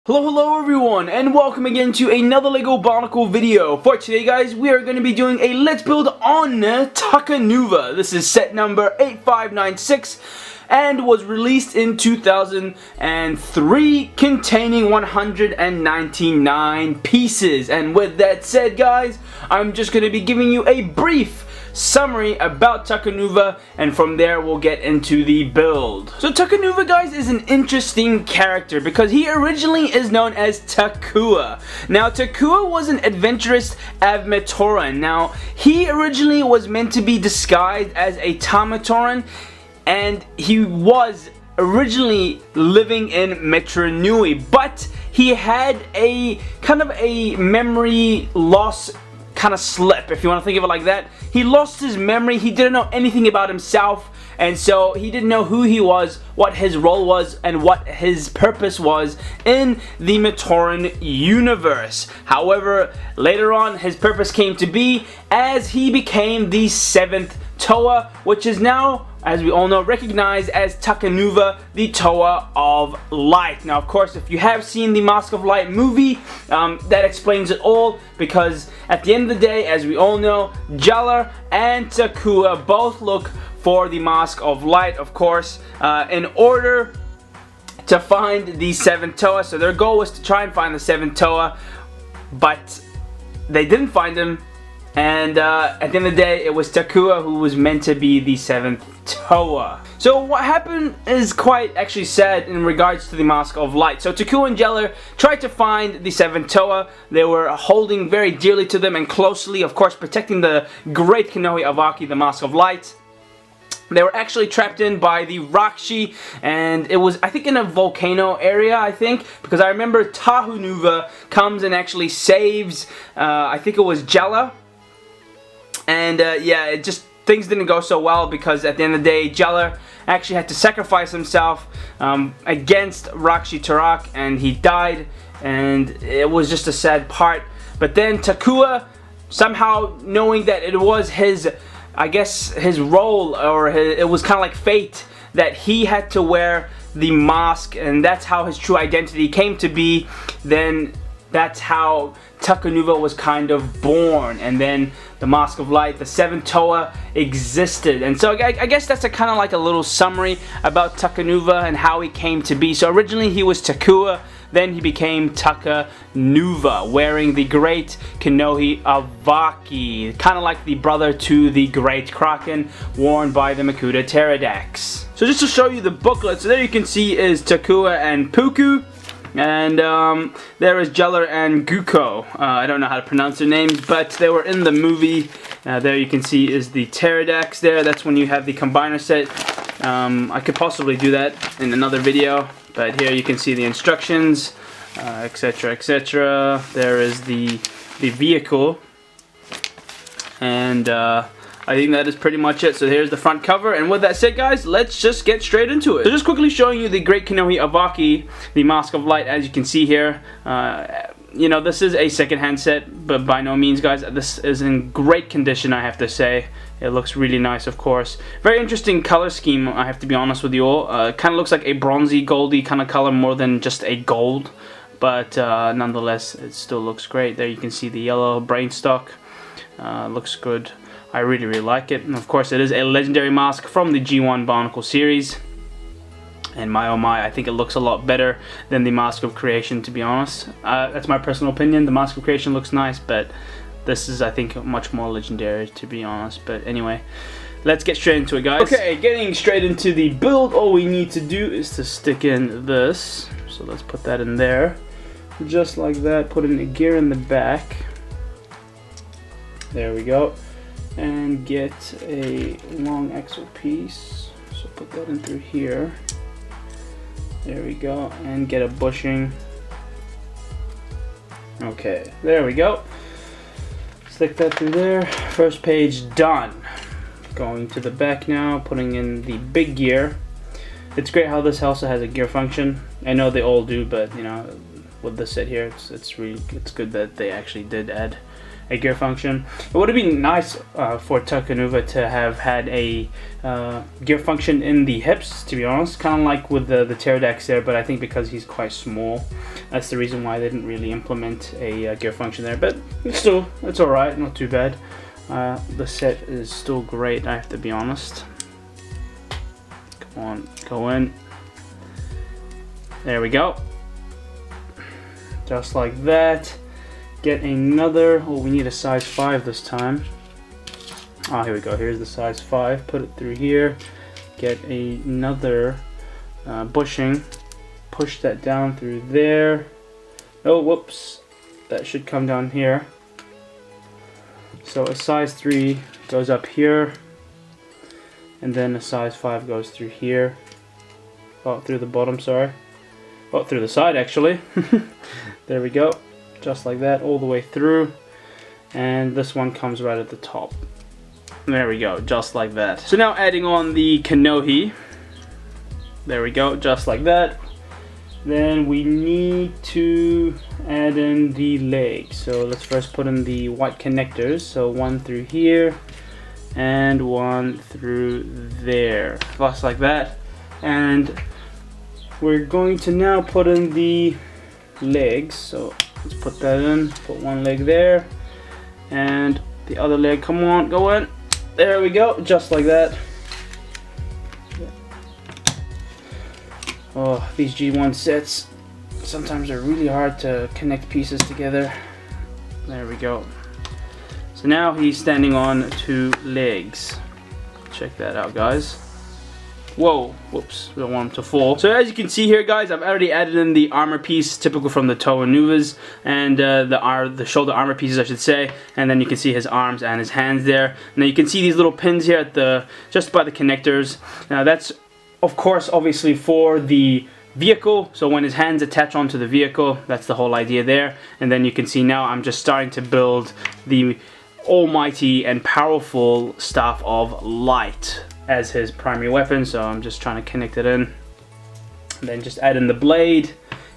Hello everyone, and welcome again to another LEGO Barnacle video. For today guys, we are going to be doing a Let's Build on Takanuva. This is set number 8596 and was released in 2003, containing 199 pieces. And with that said guys, I'm just going to be giving you a brief summary about Takanuva, and from there we'll get into the build. So Takanuva guys is an interesting character because he originally is known as Takua. Now Takua was an adventurous Avmatoran. Now he originally was meant to be disguised as a Tamatoran, and he was originally living in Metronui, but he had a kind of a memory loss kind of slip, if you want to think of it like that. He lost his memory, he didn't know anything about himself, and so he didn't know who he was, what his role was, and what his purpose was in the Matoran universe. However, later on his purpose came to be as he became the 7th Toa, which is now, as we all know, recognized as Takanuva, the Toa of Light. Now of course, if you have seen the Mask of Light movie, that explains it all, because at the end of the day, as we all know, Jala and Takua both look for the Mask of Light, of course, in order to find the 7th Toa. So their goal was to try and find the 7th Toa, but they didn't find him. And at the end of the day, it was Takua who was meant to be the 7th Toa. So what happened is quite actually sad in regards to the Mask of Light. So Takua and Jeller tried to find the 7th Toa. They were holding very dearly to them and closely, of course, protecting the great Kanohi Avaki, the Mask of Light. They were actually trapped in by the Rakshi, and it was, I think, in a volcano area, I think, because I remember Takanuva comes and actually saves, I think it was Jella. And yeah, it just, things didn't go so well, because at the end of the day, Jella actually had to sacrifice himself against Rakshi Tarak, and he died, and it was just a sad part. But then Takua, somehow knowing that it was his, I guess, his role, or it was kind of like fate, that he had to wear the mask, and that's how his true identity came to be, then that's how Takanuva was kind of born. And then the Mask of Light, the 7th Toa, existed. And so I guess that's a kind of like a little summary about Takanuva and how he came to be. So originally he was Takua, then he became Takanuva, wearing the great Kanohi Avaki, kind of like the brother to the great Kraken, worn by the Makuta Pterodax. So just to show you the booklet, so there you can see is Takua and Puku. And there is Jeller and Guko. I don't know how to pronounce their names, but they were in the movie. There you can see is the Pterodax there. That's when you have the combiner set. I could possibly do that in another video, but here you can see the instructions, etc, etc. There is the vehicle, and I think that is pretty much it. So here's the front cover, and with that said guys, let's just get straight into it. So just quickly showing you the great Kanohi Avaki, the Mask of Light, as you can see here. You know, this is a second-hand set, but by no means guys, this is in great condition, I have to say. It looks really nice, of course. Very interesting color scheme, I have to be honest with you all. Kind of looks like a bronzy, goldy kind of color more than just a gold, but nonetheless, it still looks great. There you can see the yellow brain stock. Looks good. I really like it, and of course it is a legendary mask from the G1 Bionicle series, and my oh my, I think it looks a lot better than the Mask of Creation, to be honest. That's my personal opinion. The Mask of Creation looks nice, but this is, I think, much more legendary, to be honest. But anyway, let's get straight into it guys. Okay, getting straight into the build, all we need to do is to stick in this, so let's put that in there, just like that. Put in a gear in the back, there we go. And get a long axle piece, so put that in through here, there we go, and get a bushing. Okay, there we go, stick that through there. First page done. Going to the back now, putting in the big gear. It's great how this also has a gear function. I know they all do, but you know, with this set here, it's good that they actually did add a gear function. It would have been nice for Takanuva to have had a gear function in the hips, to be honest, kind of like with the pterodax there, but I think because he's quite small, that's the reason why they didn't really implement a gear function there. But still, it's alright, not too bad. The set is still great, I have to be honest. Come on, go in. There we go. Just like that. Get another, oh, we need a size 5 this time. Ah, here we go, here's the size 5. Put it through here. Get another bushing. Push that down through there. Oh, whoops. That should come down here. So a size 3 goes up here. And then a size 5 goes through here. Oh, through the bottom, sorry. Oh, through the side actually. There we go. Just like that, all the way through. And this one comes right at the top. There we go, just like that. So now adding on the Kanohi. There we go, just like that. Then we need to add in the legs. So let's first put in the white connectors. So one through here and one through there, just like that. And we're going to now put in the legs. So let's put that in. Put one leg there and the other leg. Come on, go in. There we go, just like that. Oh, these G1 sets sometimes are really hard to connect pieces together. There we go. So now he's standing on 2 legs. Check that out, guys. Whoa, whoops, we don't want him to fall. So as you can see here, guys, I've already added in the armor piece, typical from the Takanuvas, and the shoulder armor pieces, I should say. And then you can see his arms and his hands there. Now you can see these little pins here at the just by the connectors. Now that's, of course, obviously for the vehicle. So when his hands attach onto the vehicle, that's the whole idea there. And then you can see now I'm just starting to build the almighty and powerful Staff of Light as his primary weapon. So I'm just trying to connect it in. And then just add in the blade.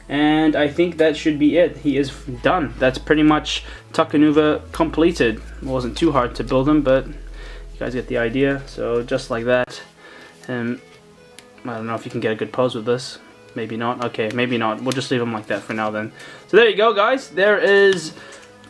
And I think that should be it. He is done. That's pretty much Takanuva completed. It wasn't too hard to build him, but you guys get the idea. So just like that. I don't know if you can get a good pose with this. Maybe not. Okay, maybe not. We'll just leave him like that for now then. So there you go, guys. There is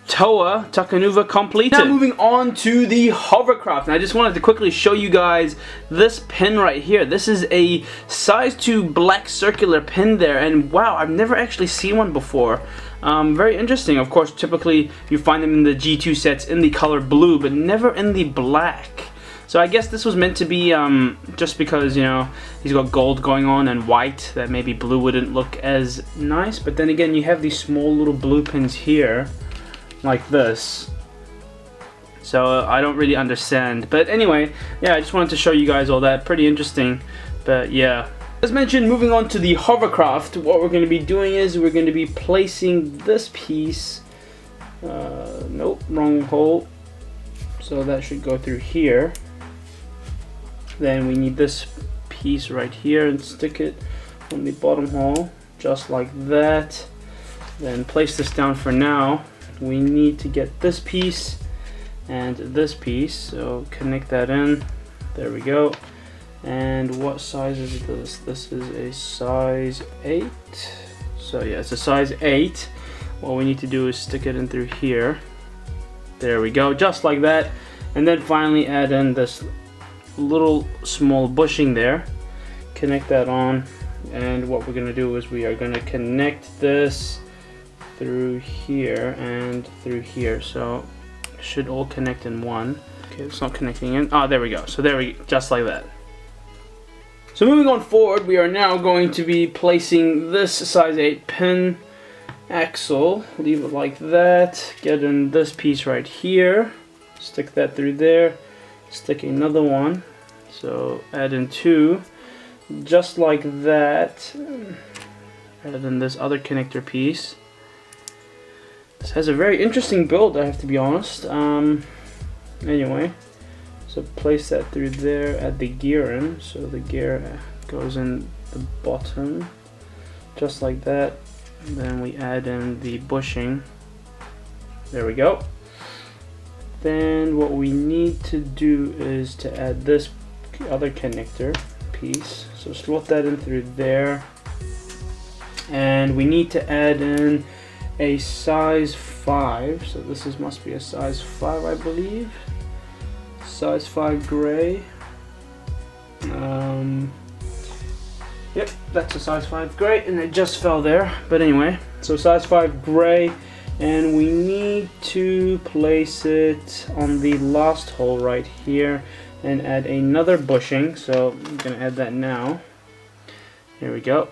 Takanuva completed. Now moving on to the hovercraft. And I just wanted to quickly show you guys this pin right here. This is a size 2 black circular pin there. And wow, I've never actually seen one before. Very interesting. Of course, typically you find them in the G2 sets in the color blue, but never in the black. So I guess this was meant to be just because, you know, he's got gold going on and white, that maybe blue wouldn't look as nice. But then again, you have these small little blue pins here, like this. So I don't really understand. But anyway, yeah, I just wanted to show you guys all that. Pretty interesting. But yeah. As mentioned, moving on to the hovercraft, what we're going to be doing is we're going to be placing this piece. Nope, wrong hole. So that should go through here. Then we need this piece right here and stick it on the bottom hole, just like that. Then place this down for now. We need to get this piece and this piece, so connect that in. There we go. And what size is this? This is a size 8. So yeah, it's a size 8. What we need to do is stick it in through here. There we go, just like that. And then finally add in this little small bushing there. Connect that on. And what we're going to do is we are going to connect this through here and through here. So it should all connect in one. Okay, it's not connecting in. Ah, there we go. So there we go, just like that. So moving on forward, we are now going to be placing this size 8 pin axle. Leave it like that. Get in this piece right here. Stick that through there. Stick another one. So add in 2. Just like that. Add in this other connector piece. This has a very interesting build, I have to be honest. Anyway. So place that through there, add the gear in. So the gear goes in the bottom. Just like that. Then we add in the bushing. There we go. then what we need to do is to add this other connector piece. So slot that in through there, and we need to add in a size 5. So this must be a size 5, I believe. Size 5 gray. Yep, that's a size 5 gray, and it just fell there. But anyway, so size 5 gray, and we need to place it on the last hole right here and add another bushing. So I'm gonna add that now. Here we go.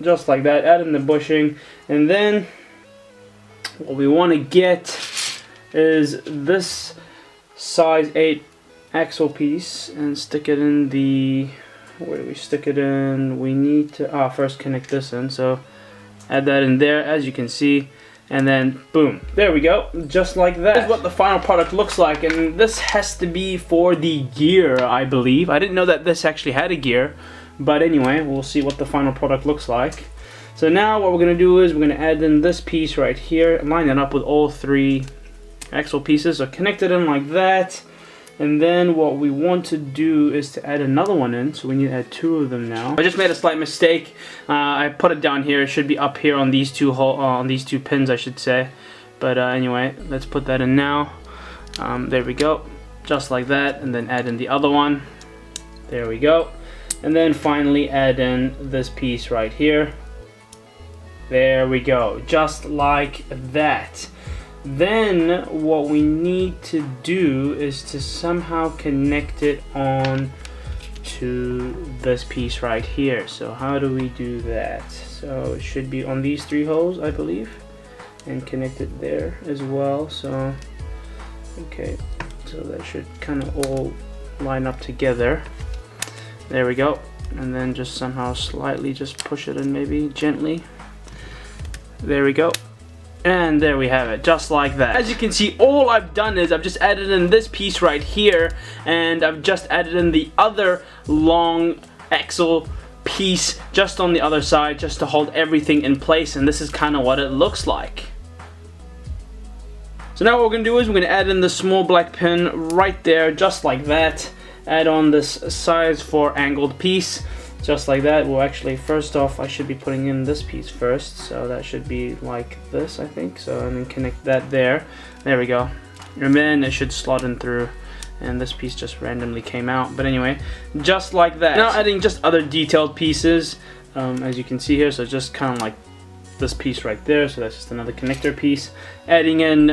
Just like that, add in the bushing, and then what we want to get is this size 8 axle piece and stick it in the, where do we stick it in? We need to first connect this in, so add that in there, as you can see, and then boom, there we go, just like that. This is what the final product looks like, and this has to be for the gear, I believe. I didn't know that this actually had a gear, but anyway, we'll see what the final product looks like. So now what we're going to do is we're going to add in this piece right here, line it up with all 3 axle pieces, so connect it in like that. And then what we want to do is to add another one in, so we need to add 2 of them now. I just made a slight mistake. I put it down here. It should be up here on these two pins, I should say. But anyway, let's put that in now. There we go, just like that. And then add in the other one. There we go. And then finally add in this piece right here. There we go, just like that. Then what we need to do is to somehow connect it on to this piece right here. So how do we do that? So it should be on these 3 holes, I believe, and connect it there as well. So okay, so that should kind of all line up together. There we go. And then just somehow slightly just push it in, maybe gently. There we go. And there we have it, just like that. As you can see, all I've done is I've just added in this piece right here, and I've just added in the other long axle piece just on the other side, just to hold everything in place, and this is kind of what it looks like. So now what we're going to do is we're going to add in the small black pin right there, just like that. Add on this size 4 angled piece. Just like that. Well, actually, first off, I should be putting in this piece first, so that should be like this, I think. So, and then connect that there. There we go. And then it should slot in through, and this piece just randomly came out. But anyway, just like that. Now adding just other detailed pieces, as you can see here. So just kind of like this piece right there. So that's just another connector piece. Adding in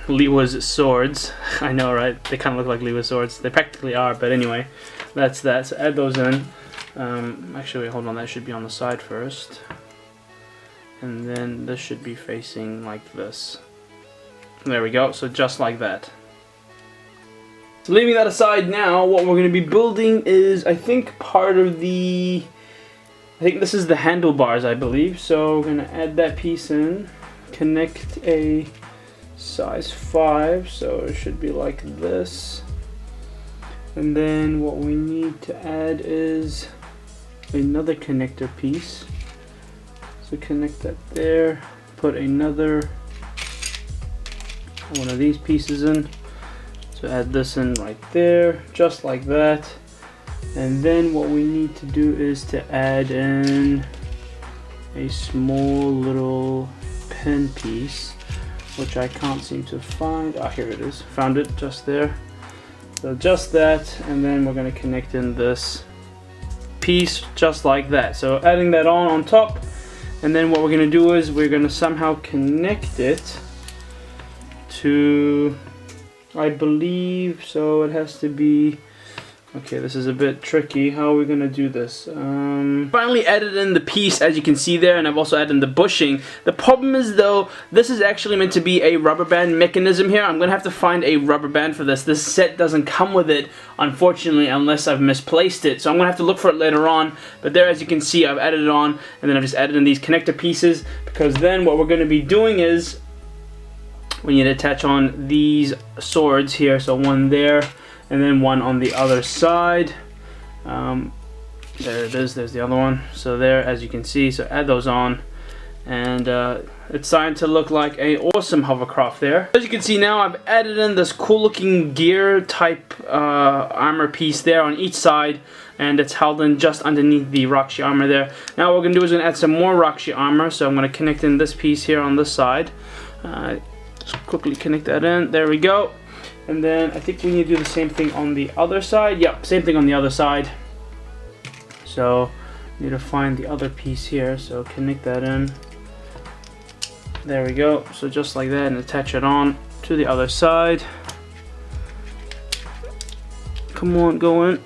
Liwa's swords. I know, right? They kind of look like Liwa's swords. They practically are, but anyway, that's that. So add those in. Actually, wait, hold on, that should be on the side first, and then this should be facing like this. There we go, so just like that. So leaving that aside now, what we're going to be building is, I think, part of the, I think this is the handlebars, I believe. So we're going to add that piece in, connect a size 5, so it should be like this. And then what we need to add is another connector piece. So connect that there, put another one of these pieces in. So add this in right there, just like that. And then what we need to do is to add in a small little pin piece, which I can't seem to find. Ah, here it is. Found it just there. So just that, and then we're going to connect in this piece just like that. So adding that on top, and then what we're going to do is we're going to somehow connect it to, I believe, so it has to be, okay, this is a bit tricky. How are we going to do this? Finally added in the piece, as you can see there, and I've also added in the bushing. The problem is, though, this is actually meant to be a rubber band mechanism here. I'm going to have to find a rubber band for this. This set doesn't come with it, unfortunately, unless I've misplaced it. So I'm going to have to look for it later on. But there, as you can see, I've added it on, and then I've just added in these connector pieces, because then what we're going to be doing is we need to attach on these swords here. So one there, and then one on the other side. There it is, there's the other one. So there, as you can see, so add those on, and it's starting to look like a awesome hovercraft there. As you can see now, I've added in this cool looking gear type armor piece there on each side, and it's held in just underneath the Rakshi armor there. Now what we're going to do is we're going to add some more Rakshi armor, so I'm going to connect in this piece here on this side. Just quickly connect that in, there we go. And then I think we need to do the same thing on the other side. Yep, same thing on the other side. So need to find the other piece here, so connect that in. There we go, so just like that, and attach it on to the other side. Come on, go in.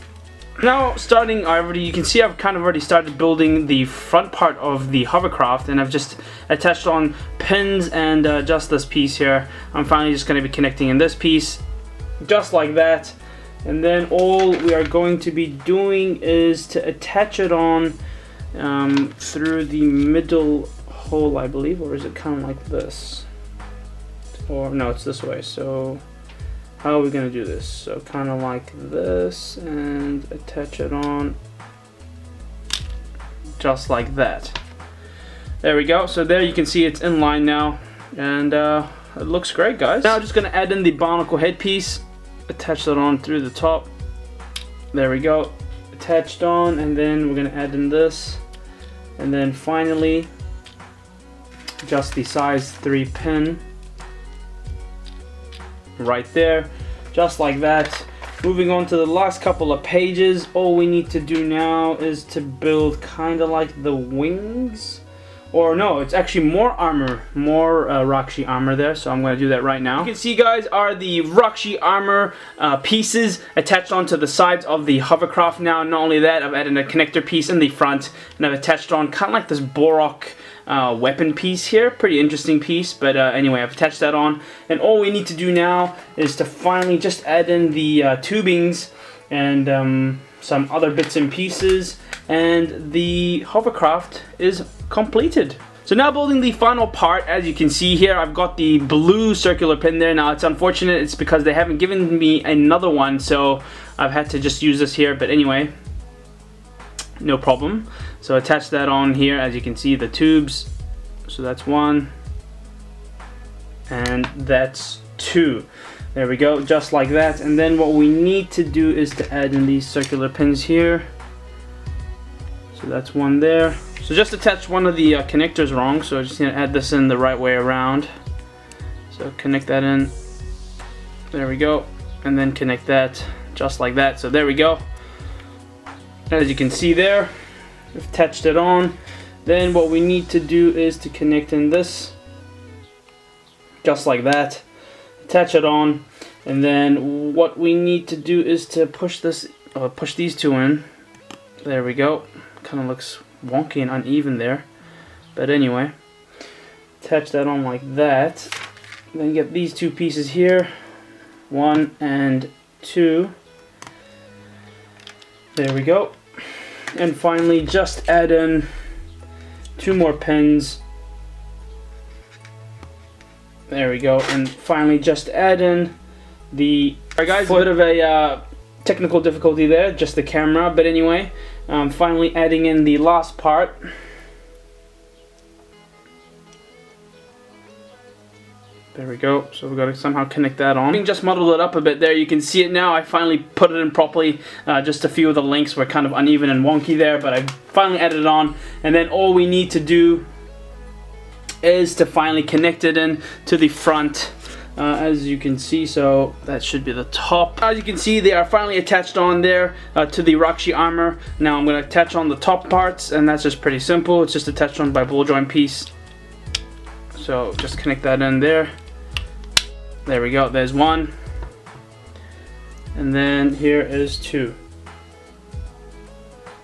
Now starting, you can see I've kind of already started building the front part of the hovercraft, and I've just attached on pins and just this piece here. I'm finally just going to be connecting in this piece, just like that. And then all we are going to be doing is to attach it on through the middle hole, I believe, or is it kind of like this? Or no, it's this way. So how are we going to do this? So kind of like this, and attach it on just like that. There we go. So there you can see it's in line now, and it looks great, guys. Now I'm just going to add in the barnacle headpiece. Attach that on through the top. There we go, attached on, and then we're going to add in this, and then finally just the size 3 pin right there, just like that. Moving on to the last couple of pages, all we need to do now is to build kind of like the wings. Or no, it's actually more armor, more Rakshi armor there, so I'm going to do that right now. You can see, guys, are the Rakshi armor pieces attached onto the sides of the hovercraft now. Not only that, I've added a connector piece in the front, and I've attached on kind of like this Borok weapon piece here. Pretty interesting piece, but anyway, I've attached that on. And all we need to do now is to finally just add in the tubings and some other bits and pieces, and the hovercraft is completed. So now building the final part, as you can see here, I've got the blue circular pin there. Now it's unfortunate, it's because they haven't given me another one, so I've had to just use this here, but anyway, no problem. So attach that on here, as you can see, the tubes. So that's 1, and that's 2. There we go, just like that. And then what we need to do is to add in these circular pins here. So that's 1 there. So just attach one of the connectors wrong, so I just need to add this in the right way around. So connect that in. There we go. And then connect that just like that. So there we go. As you can see there, we've attached it on. Then what we need to do is to connect in this, just like that. Attach it on, and then what we need to do is to push this, push these two in. There we go. Kind of looks wonky and uneven there, but anyway, attach that on like that. Then get these two pieces here, 1 and 2. There we go. And finally, just add in 2 more pins. There we go, and finally just add in the... Alright guys, a bit of a technical difficulty there, just the camera, but anyway, finally adding in the last part. There we go, so we've got to somehow connect that on. I just muddled it up a bit there, you can see it now. I finally put it in properly, just a few of the links were kind of uneven and wonky there, but I finally added it on, and then all we need to do is to finally connect it in to the front, as you can see. So that should be the top. As you can see, they are finally attached on there to the Rakshi armor. Now I'm going to attach on the top parts, and that's just pretty simple. It's just attached on by ball joint piece. So just connect that in there. There we go, there's 1, and then here is 2.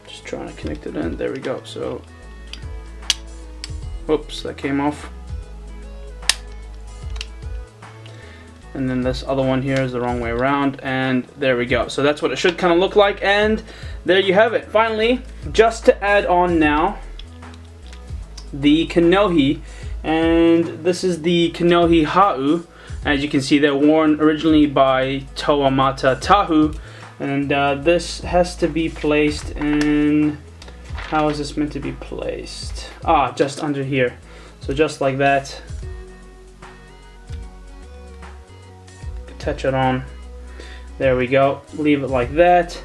Just trying to connect it in. There we go. So oops, that came off. And then this other one here is the wrong way around, and there we go. So that's what it should kind of look like, and there you have it. Finally, just to add on now, the Kanohi, and this is the Kanohi Ha'u. As you can see, they're worn originally by Tawamata Tahu, and this has to be placed in... How is this meant to be placed? Ah, just under here. So just like that. Touch it on. There we go. Leave it like that.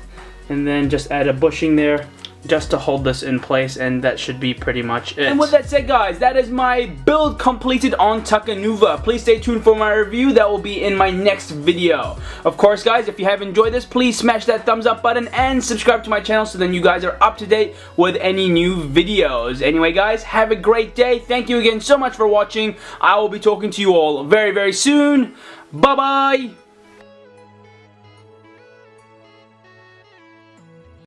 And then just add a bushing there just to hold this in place, and that should be pretty much it. And with that said, guys, that is my build completed on Takanuva. Please stay tuned for my review. That will be in my next video. Of course, guys, if you have enjoyed this, please smash that thumbs up button and subscribe to my channel so then you guys are up to date with any new videos. Anyway, guys, have a great day. Thank you again so much for watching. I will be talking to you all very, very soon. Bye-bye.